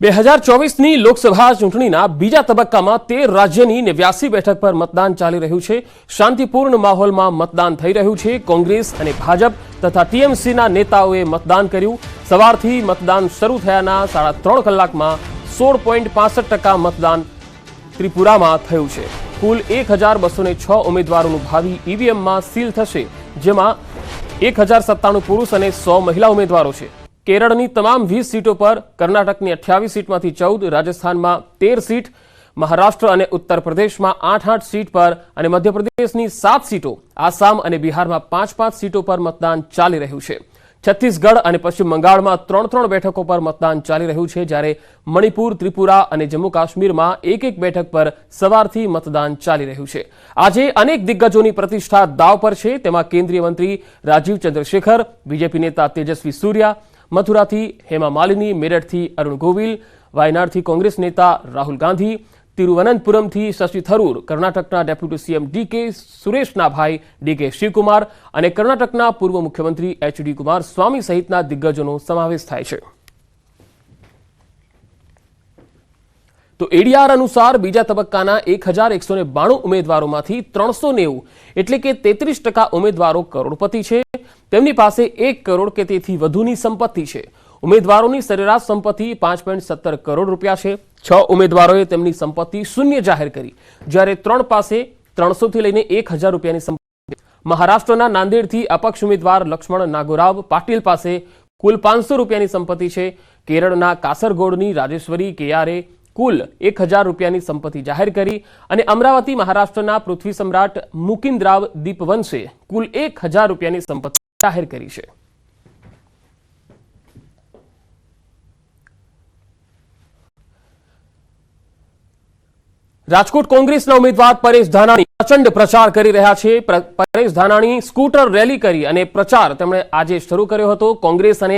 2024ની લોકસભા ચૂંટણીના બીજા તબક્કામાં 13 રાજ્યની 89 બેઠક પર મતદાન ચાલી રહ્યું છે। શાંતિપૂર્ણ માહોલમાં મતદાન થઈ રહ્યું છે। કોંગ્રેસ અને ભાજપ તથા ટીએમસીના નેતાઓએ મતદાન કર્યું। સવારથી મતદાન શરૂ થયાના 3.5 કલાકમાં 16.65% મતદાન ત્રિપુરામાં થયું છે। કુલ 1206 ઉમેદવારોનું ભાવિ ઈવીએમમાં સીલ થશે, જેમાં 1097 પુરુષ અને 100 મહિલા ઉમેદવારો છે। केरळની તમામ 20 સીટો પર, કર્ણાટકની 28 સીટમાંથી 14, રાજસ્થાનમાં 13 સીટ, મહારાષ્ટ્ર અને ઉત્તર પ્રદેશમાં 8 સીટ પર અને મધ્યપ્રદેશની 7 સીટો, આસામ અને બિહારમાં 5 સીટો પર મતદાન ચાલી રહ્યું છે। છત્તીસગઢ અને પશ્ચિમ બંગાળમાં 3 બેઠકો પર મતદાન ચાલી રહ્યું છે, જ્યારે મણિપુર, ત્રિપુરા અને જમ્મુ કાશ્મીરમાં 1 બેઠક પર સવારથી મતદાન ચાલી રહ્યું છે। આજે અનેક દિગ્ગજોની પ્રતિષ્ઠા દાવ પર છે। તેમાં કેન્દ્રીય મંત્રી રાજીવ ચંદ્રશેખર, બીજેપી નેતા તેજસ્વી સૂર્યા, મથુરાથી હેમા માલિની, મેરઠથી અરુણ ગોવિલ, વાયનાડથી કોંગ્રેસ નેતા રાહુલ ગાંધી, તિરુવનંતપુરમથી શશી થરૂર, કર્ણાટકના ડેપ્યુટી સીએમ ડીકે સુરેશના ભાઈ ડીકે શિવકુમાર અને કર્ણાટકના પૂર્વ મુખ્યમંત્રી એચડી કુમાર સ્વામી સહિતના દિગ્ગજોનો સમાવેશ થાય છે। તો એડીઆર અનુસાર બીજા તબક્કાના 1192 ઉમેદવારોમાંથી 390 એટલે કે 33% ઉમેદવારો કરોડપતિ છે। તેમની પાસે 1 કરોડ કે તેથી વધુની સંપત્તિ છે। ઉમેદવારોની સરેરાશ સંપત્તિ 5.17 કરોડ રૂપિયા છે। 6 ઉમેદવારોએ તેમની સંપત્તિ શૂન્ય જાહેર કરી, જ્યારે 3 પાસે 300 થી લઈને 1000 રૂપિયાની સંપત્તિ। મહારાષ્ટ્રના નાંદેડથી અપક્ષ ઉમેદવાર લક્ષ્મણ નાગોરાવ પાટીલ પાસે કુલ 500 રૂપિયાની સંપત્તિ છે। કેરળના કાસરગોડની રાજેશ્વરી કેયારે કુલ 1000 રૂપિયાની સંપત્તિ જાહેર કરી અને અમરાવતી મહારાષ્ટ્રના પૃથ્વી સમ્રાટ મુકિંદરાવ દીપવંશે કુલ 1000 રૂપિયાની સંપત્તિ જાહેર કરી છે। રાજકોટ કોંગ્રેસના ઉમેદવાર પરેશ ધાનાણી પ્રચંડ પ્રચાર કરી રહ્યા છે। પરેશ ધાનાણી સ્કૂટર રેલી કરી અને પ્રચાર તેમણે આજે શરૂ કર્યો હતો। કોંગ્રેસ અને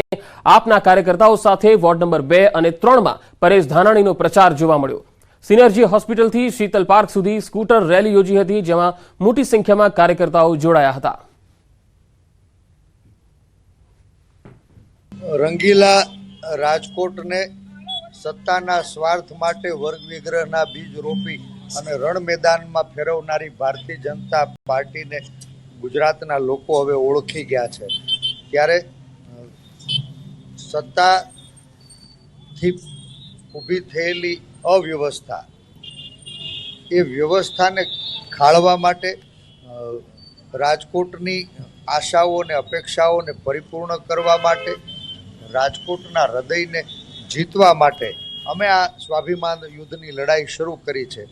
આપના કાર્યકર્તાઓ સાથે વોર્ડ નંબર 2 અને 3માં પરેશ ધાનાણીનો પ્રચાર જોવા મળ્યો। સિનર્જી હોસ્પિટલથી શીતલ પાર્ક સુધી સ્કૂટર રેલી યોજી હતી, જેમાં મોટી સંખ્યામાં કાર્યકર્તાઓ જોડાયા હતા। રંગીલા રાજકોટને સત્તાના સ્વાર્થ માટે વર્ગ વિગ્રહના બીજ રોપી અને રણ મેદાનમાં ફેરવનારી ભારતીય જનતા પાર્ટીને ગુજરાતના લોકો હવે ઓળખી ગયા છે। ત્યારે સત્તાથી ઊભી થયેલી અવ્યવસ્થા, એ વ્યવસ્થાને ખાળવા માટે, રાજકોટની આશાઓ અને અપેક્ષાઓને પરિપૂર્ણ કરવા માટે, રાજકોટના હૃદયને જીતવા માટે અમે આ સ્વાભિમાન યુદ્ધની લડાઈ શરૂ કરી છે।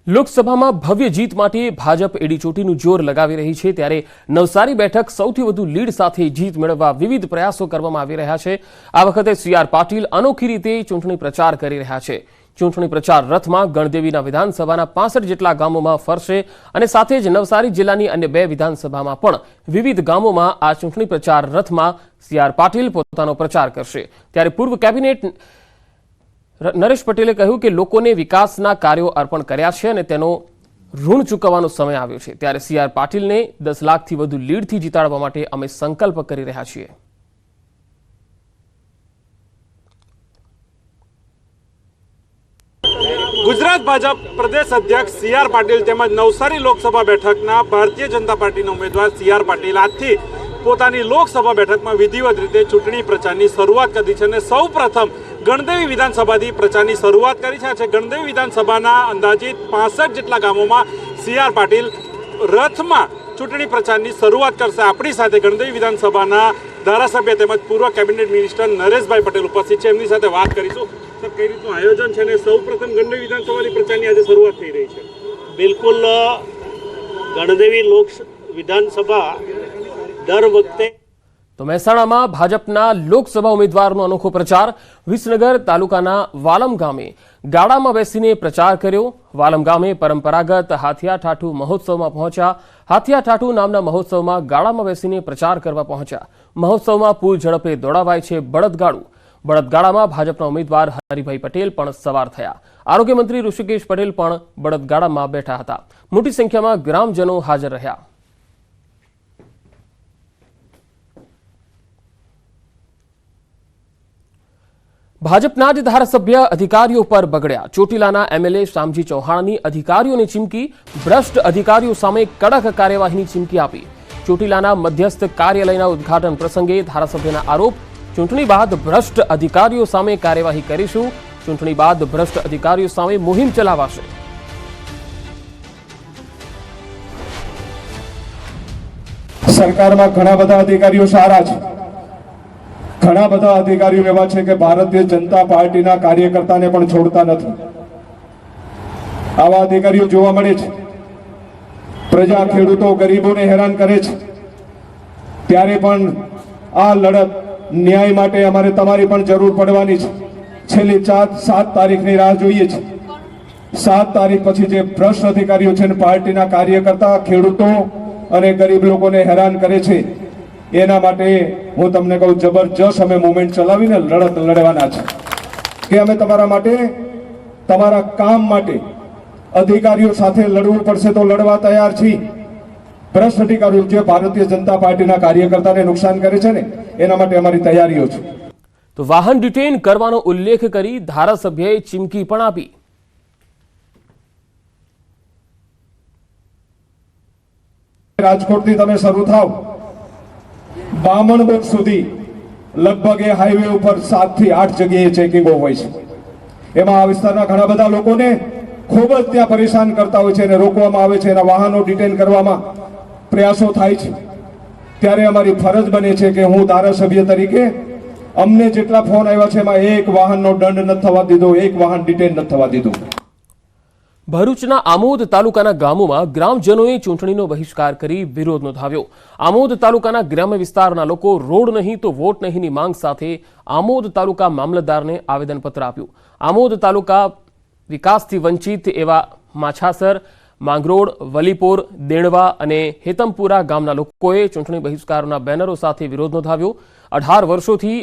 લોકસભામાં ભવ્ય જીત માટે ભાજપ એડીચોટીનું જોર લગાવી રહી છે, ત્યારે નવસારી બેઠક સૌથી વધુ લીડ સાથે જીત મેળવવા વિવિધ પ્રયાસો કરવામાં આવી રહ્યા છે। આ વખતે CR પાટીલ અનોખી રીતે ચૂંટણી પ્રચાર કરી રહ્યા છે। ચૂંટણી પ્રચાર રથમાં ગણદેવીના વિધાનસભાના 65 જેટલા ગામોમાં ફરશે અને સાથે જ નવસારી જિલ્લાની અન્ય 2 વિધાનસભામાં પણ વિવિધ ગામોમાં આ ચૂંટણી પ્રચાર રથમાં CR પાટીલ પોતાનો પ્રચાર કરશે। ત્યારે પૂર્વ કેબિનેટ નરેશ પટેલે કહ્યું કે લોકોને વિકાસના કાર્યો અર્પણ કર્યા છે અને તેનો ઋણ ચૂકવવાનો સમય આવ્યો છે। ત્યારે CR પાટીલને 10 લાખથી વધુ લીડથી જીતાડવા માટે અમે સંકલ્પ કરી રહ્યા છીએ। ગુજરાત ભાજપ પ્રદેશ અધ્યક્ષ CR પાટીલ તેમજ નવસારી લોકસભા બેઠકના ભારતીય જનતા પાર્ટીના ઉમેદવાર CR પાટીલ આજથી પોતાની લોકસભા બેઠકમાં વિધિવત રીતે ચૂંટણી પ્રચારની શરૂઆત કરી છે અને સૌપ્રથમ ગણદેવી વિધાનસભાથી પ્રચારની શરૂઆત કરી છે। ગણદેવી વિધાનસભાના અંદાજિત 65 જેટલા ગામોમાં CR પાટીલ રથમાં ચૂંટણી પ્રચારની શરૂઆત કરશે। આપણી સાથે ગણદેવી વિધાનસભાના ધારાસભ્ય તેમજ પૂર્વ કેબિનેટ મિનિસ્ટર નરેશભાઈ પટેલ ઉપસ્થિત છે, એમની સાથે વાત કરીશું। સર, કઈ રીતનું આયોજન છે અને સૌપ્રથમ ગણદેવી વિધાનસભાની પ્રચારની આજે શરૂઆત થઈ રહી છે? બિલકુલ, ગણદેવી વિધાનસભા દર વખતે તો મહેસાણામાં ભાજપના લોકસભા ઉમેદવારનો અનોખો પ્રચાર। વિસનગર તાલુકાના વાલમ ગામે ગાડામાં બેસીને પ્રચાર કર્યો। વાલમ ગામે પરંપરાગત હાથિયા ઠાઠુ મહોત્સવમાં પહોંચ્યા। હાથિયા ઠાઠુ નામના મહોત્સવમાં ગાડામાં બેસીને પ્રચાર કરવા પહોંચ્યા। મહોત્સવમાં પૂર ઝડપે દોડાવાય છે બળદગાડું। બળદગાડામાં ભાજપના ઉમેદવાર હરિભાઈ પટેલ પણ સવાર થયા। આરોગ્ય મંત્રી ઋષિકેશ પટેલ પણ બળદગાડામાં બેઠા હતા। મોટી સંખ્યામાં ગ્રામજનો હાજર રહ્યા। ભાજપના જ ધારાસભ્ય અધિકારીઓ પર બગડ્યા. ચોટીલાના એમએલએ શામજી ચૌહાણની અધિકારીઓની ચીમકી. ભ્રષ્ટ અધિકારીઓ સામે કડક કાર્યવાહીની ચીમકી આપી. ચોટીલાના મધ્યસ્થ કાર્યાલયના ઉદ્ઘાટન પ્રસંગે ધારાસભ્યના આરોપ. ચૂંટણી બાદ ભ્રષ્ટ અધિકારીઓ સામે કાર્યવાહી કરીશું. ચૂંટણી બાદ ભ્રષ્ટ અધિકારીઓ સામે મુહિમ ચલાવાશે. સરકારમાં ઘણા બધા અધિકારીઓ સારા છે, ઘણા બધા અધિકારીઓ એવા છે કે ભારતીય જનતા પાર્ટીના કાર્યકર્તાને પણ છોડતા નથી. આવા અધિકારીઓ જોવા મળે છે. પ્રજા, ખેડૂતો, ગરીબોને હેરાન કરે છે. ત્યારે પણ આ લડત ન્યાય માટે અમારે તમારી પણ જરૂર પડવાની છે. છેલ્લી 7 તારીખની રાહ જોઈએ છે. 7 તારીખ પછી જે ભ્રષ્ટ અધિકારીઓ છે ને પાર્ટીના કાર્યકર્તા, ખેડૂતો અને ગરીબ લોકોને હેરાન કરે છે, એના માટે હું તમને કહું, જબરજસ્ત અમે મુવમેન્ટ ચલાવીને લડત લડવાના છે કે અમે તમારા માટે, તમારા કામ માટે અધિકારીઓ સાથે લડવું પડશે તો લડવા તૈયાર છીએ. ભ્રષ્ટ અધિકારીઓ જે ભારતીય જનતા પાર્ટીના કાર્યકર્તાને નુકસાન કરે છે ને, એના માટે અમારી તૈયારીઓ છે. તો વાહન ડિટેઇન કરવાનો ઉલ્લેખ કરી ધારાસભ્યએ ચીમકી પણ આપી. રાજકોટથી તમે શરૂ થાવ, બામણબોટ સુધી લગભગ એ હાઈવે ઉપર 7 થી 8 જગ્યાએ ચેકિંગો હોય છે. એમાં આ વિસ્તારના ઘણા બધા લોકોને ખૂબ જ ત્યાં પરેશાન કરતા હોય છે અને રોકવામાં આવે છે, એના વાહનો ડિટેન કરવામાં પ્રયાસો થાય છે. ત્યારે અમારી ફરજ બને છે કે હું ધારાસભ્ય તરીકે અમને જેટલા ફોન આવ્યા છે એમાં એક વાહનનો દંડ નથી થવા દીધો, એક વાહન ડિટેન નથી થવા દીધું. ભરૂચના આમોદ તાલુકાના ગામોમાં ગ્રામજનોએ ચૂંટણીનો બહિષ્કાર કરી વિરોધ નોંધાવ્યો. આમોદ તાલુકાના ગ્રામ્ય વિસ્તારના લોકો રોડ નહીં તો વોટ નહીંની માંગ સાથે આમોદ તાલુકા મામલતદારને આવેદનપત્ર આપ્યું. આમોદ તાલુકા વિકાસથી વંચિત એવા માછાસર, માંગરોળ, વલીપોર, દેણવા અને હેતમપુરા ગામના લોકોએ ચૂંટણી બહિષ્કારના બેનરો સાથે વિરોધ નોંધાવ્યો. 18 વર્ષોથી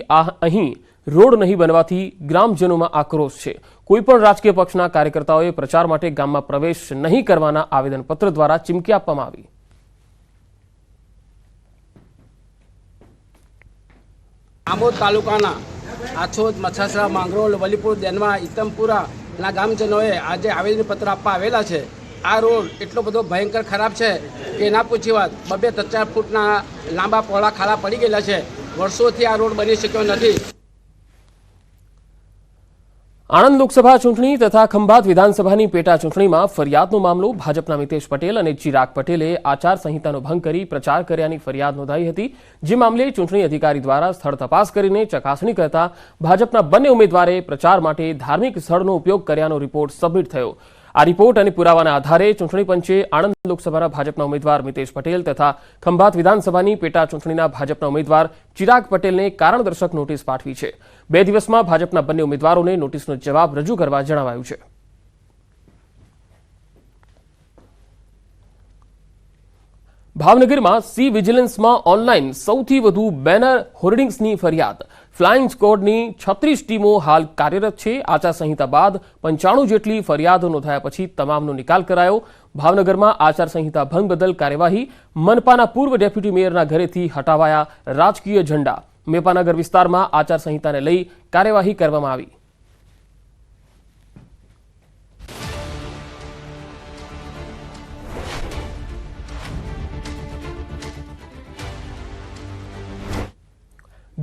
અહીં રોડ નહીં બનવાથી ગ્રામજનોમાં આક્રોશ છે. કોઈપણ રાજકીય પક્ષના કાર્યકર્તાઓએ પ્રચાર માટે ગામમાં પ્રવેશ નહીં કરવાના આવેદનપત્ર દ્વારા ચીમકી આપવામાં આવી. આમોદ તાલુકાના આછોદ, મછાસરા, માંગરોળ, વલીપુર, દેનવા, ઈતમપુરાના ગામજનોએ આજે આવેદનપત્ર આપવા આવેલા છે. આ રોડ એટલો બધો ભયંકર ખરાબ છે કે ના પૂછી વાત. 2-4 ફૂટના લાંબા પહોળા ખાડા પડી ગયેલા છે. વર્ષોથી આ રોડ બની શક્યો નથી. આણંદ લોકસભા ચૂંટણી તથા ખંભાત વિધાનસભાની પેટા ચૂંટણીમાં ફરિયાદનો મામલો. ભાજપના મિતેશ પટેલ અને ચિરાગ પટેલે આચારસંહિતાનો ભંગ કરી પ્રચાર કર્યાની ફરિયાદ નોંધાઈ હતી. જે મામલે ચૂંટણી અધિકારી દ્વારા સ્થળ તપાસ કરીને ચકાસણી કરતા ભાજપના બંને ઉમેદવારે પ્રચાર માટે ધાર્મિક સ્થળનો ઉપયોગ કર્યાનો રિપોર્ટ સબમિટ થયો. આ રિપોર્ટ અને પુરાવાના આધારે ચૂંટણી પંચે આણંદ લોકસભાના ભાજપના ઉમેદવાર મિતેશ પટેલ તથા ખંભાત વિધાનસભાની પેટા ચૂંટણીના ભાજપના ઉમેદવાર ચિરાગ પટેલને કારણદર્શક નોટિસ પાઠવી છે. 2 દિવસમાં ભાજપના બંને ઉમેદવારોને નોટિસનો જવાબ રજૂ કરવા જણાવાયું છે. ભાવનગરમાં સી વિજિલન્સમાં ઓનલાઈન સૌથી વધુ બેનર હોર્ડિંગ્સની ફરિયાદ. ફ્લાઇંગ સ્ક્વોડની 36 ટીમો હાલ કાર્યરત છે. આચારસંહિતા બાદ 95 જેટલી ફરિયાદો નોંધાયા પછી તમામનો નિકાલ કરાયો. ભાવનગરમાં આચારસંહિતા ભંગ બદલ કાર્યવાહી. મનપાના પૂર્વ ડેપ્યુટી મેયરના ઘરેથી હટાવાયા રાજકીય ઝંડા. મેપાનગર વિસ્તારમાં આચારસંહિતાને લઈ કાર્યવાહી કરવામાં આવી.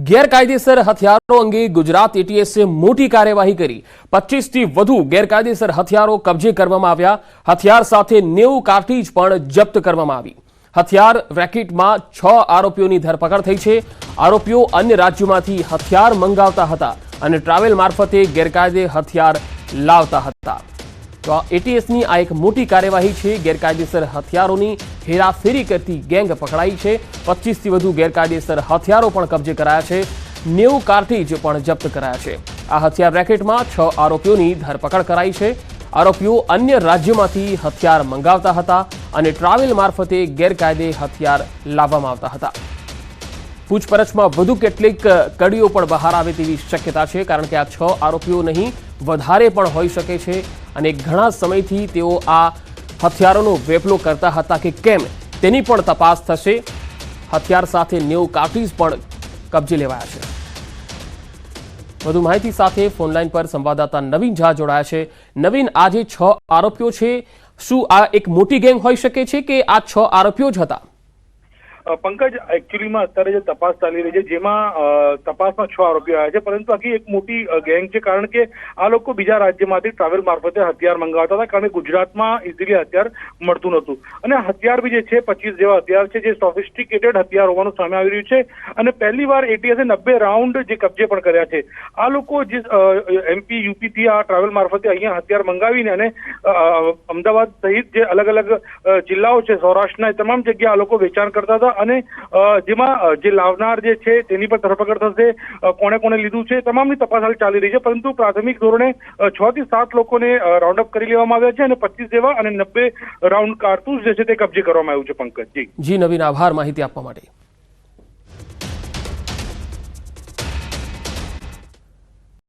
ગેરકાયદેસર હથિયારો અંગે ગુજરાત એટીએસે મોટી કાર્યવાહી કરી. 25 થી વધુ ગેરકાયદેસર હથિયારો કબજે કરવામાં આવ્યા. હથિયાર સાથે 90 કાર્ટ્રીજ પણ જપ્ત કરવામાં આવી. હથિયાર રેકેટમાં 6 આરોપીઓની ધરપકડ થઈ છે. આરોપીઓ અન્ય રાજ્યોમાંથી હથિયાર મંગાવતા હતા અને ટ્રાવેલ મારફતે ગેરકાયદે હથિયાર લાવતા હતા. તો એટીએસની આ એક મોટી કાર્યવાહી છે. ગેરકાયદેસર હથિયારોની હેરાફેરી કરતી ગેંગ પકડાઈ છે. 25 થી વધુ ગેરકાયદેસર હથિયારો પણ કબજે કરાયા છે. 90 કાર્ટ્રીજ પણ જપ્ત કરાયા છે. આ હથિયાર રેકેટમાં 6 આરોપીઓની ધરપકડ કરાઈ છે. આરોપીઓ અન્ય રાજ્યોમાંથી હથિયાર મંગાવતા હતા અને ટ્રાવેલ મારફતે ગેરકાયદે હથિયાર લાવવામાં આવતા હતા. પૂછપરછમાં વધુ કેટલીક કડીઓ પણ બહાર આવે તેવી શક્યતા છે, કારણ કે આ 6 આરોપીઓ નહીં વધારે પણ હોઈ શકે છે અને ઘણા સમયથી તેઓ આ હથિયારોનો વેપલો કરતા હતા કે કેમ તેની પણ તપાસ થશે. હથિયાર સાથે 90 કાર્ટ્રીજ પણ કબજે લેવાયા છે. વધુ માહિતી સાથે ફોનલાઈન પર સંવાદદાતા નવીન ઝા જોડાયા છે. નવીન, આજે 6 આરોપીઓ છે, શું આ એક મોટી ગેંગ હોઈ શકે છે કે આ 6 આરોપીઓ જ હતા? પંકજ, એકચ્યુઅલીમાં અત્યારે જે તપાસ ચાલી રહી છે જેમાં તપાસમાં 6 આરોપીઓ આવ્યા છે, પરંતુ આખી એક મોટી ગેંગ છે, કારણ કે આ લોકો બીજા રાજ્યમાંથી ટ્રાવેલ મારફતે હથિયાર મંગાવતા હતા, કારણ કે ગુજરાતમાં ઇઝીલી હથિયાર મળતું નહોતું. અને હથિયાર બી જે છે 25 જેવા હથિયાર છે, જે સોફિસ્ટિકેટેડ હથિયાર હોવાનું સામે આવી રહ્યું છે. અને પહેલી વાર ATS 90 રાઉન્ડ જે કબજે પણ કર્યા છે. આ લોકો જે MP UP થી આ ટ્રાવેલ મારફતે અહીંયા હથિયાર મંગાવીને અને અમદાવાદ સહિત જે અલગ અલગ જિલ્લાઓ છે સૌરાષ્ટ્રના, તમામ જગ્યાએ આ લોકો વેચાણ કરતા હતા. અને જેમાં જે લાવનાર જે છે તેની પર ધરપકડ થશે, કોને કોને લીધું છે તમામની તપાસ હાલ ચાલી રહી છે. પરંતુ પ્રાથમિક ધોરણે 6 થી 7 લોકોને રાઉન્ડ અપ કરી લેવામાં આવ્યા છે અને 25 જેવા અને 90 રાઉન્ડ કારતૂસ જે છે તે કબજે કરવામાં આવ્યું છે. પંકજ જી નવીન, આભાર માહિતી આપવા માટે.